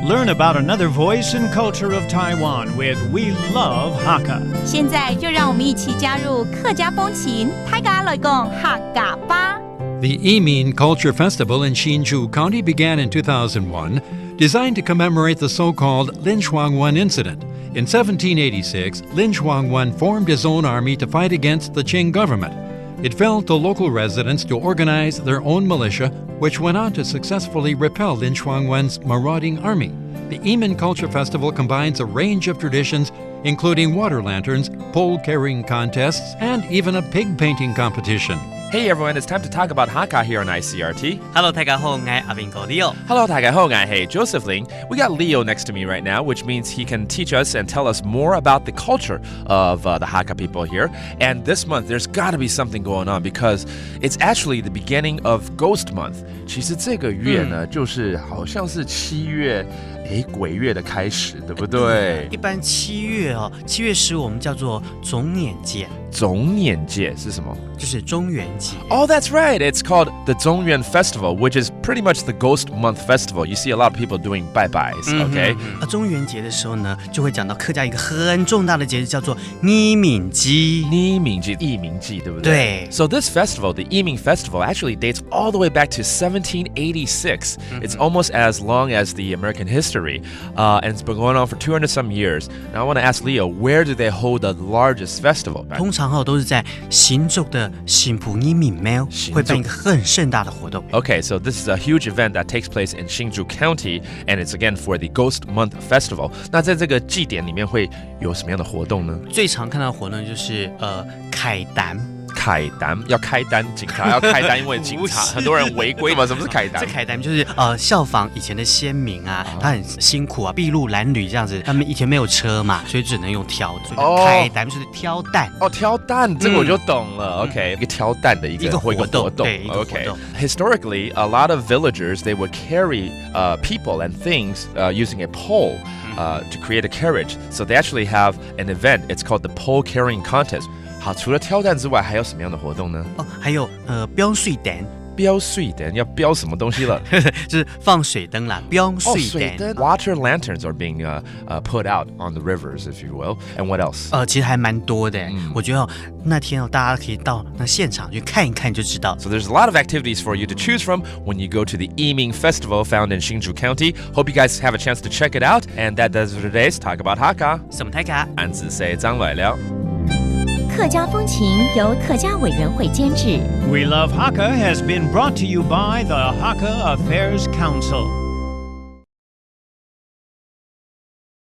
Learn about another voice and culture of Taiwan with We Love Hakka. 现在就让我们一起加入客家风情，大家来讲客家吧。The Icrt Culture Festival in Hsinchu County began in 2001, designed to commemorate the so-called Lin Shuangwan incident. In 1786, Lin Shuangwan formed his own army to fight against the Qing government. It fell to local residents to organize their own militia, which went on to successfully repel Lin Shuangwan's marauding army. The Icrt Culture Festival combines a range of traditions, including water lanterns, pole-carrying contests, and even a pig painting competition. Hey everyone, it's time to talk about Hakka here on Icrt. Hello, 大家好，我係阿邊個 Leo。 Hello, 大家好，我係 Joseph Ling. We got Leo next to me right now, which means he can teach us and tell us more about the culture of the Hakka people here. And this month, there's got to be something going on because it's actually the beginning of Ghost Month. 其实这个月呢，就是好像是7月，鬼月的开始，对不对？一般7月7月15我们叫做总年节。总年节是什么？就是中元节。Oh, that's right. It's called the Zongyuan Festival, which is pretty much the Ghost Month Festival. You see a lot of people doing bye-byes, okay? 中元节的时候呢，就会讲到客家一个很重大的节日，叫做Icrt节。艺名祭，对不对？对。So this festival, the Icrt Festival, actually dates all the way back to 1786. It's almost as long as the American history, and it's been going on for 200 some years. Now I want to ask Leo, where do they hold the largest festival? 通常都是在新竹的新埔义民庙会办一个很盛大的活动。Okay, so this is a huge event that takes place in Hsinchu County, and it's again for the Ghost Month Festival. 那在这个祭典里面会有什么样的活动呢？最常看到的活动就是凯单。凯单要开单，警察要开单，因为警察很多人违规嘛。什么是凯单？这凯单就是效仿以前的先民啊，他很辛苦啊，筚路蓝缕这样子，他们以前没有车嘛，所以只能用挑。凯单就是挑担。挑担，这个我就懂了。OK， 一个挑担的一个活动。对，一个活动。Historically, a lot of villagers they would carry people and things using a pole. To create a carriage. So they actually have an event. It's called the pole carrying contest. 好，除了挑担之外，还有什么样的活动呢？还有标水灯。标水灯要标什么东西了？就是放水灯啦，标水灯。Water lanterns are being put out on the rivers, if you will. And what else? 其实还蛮多的。我觉得那天大家可以到那现场去看一看就知道。So there's a lot of activities for you to choose from when you go to the Icrt Festival found in Hsinchu County. Hope you guys have a chance to check it out. And that does it for today's Talk About Hakka. 什么Hakka？安子 say 张伟了。客家风情由客家委员会监制。 We Love Hakka has been brought to you by the Hakka Affairs Council.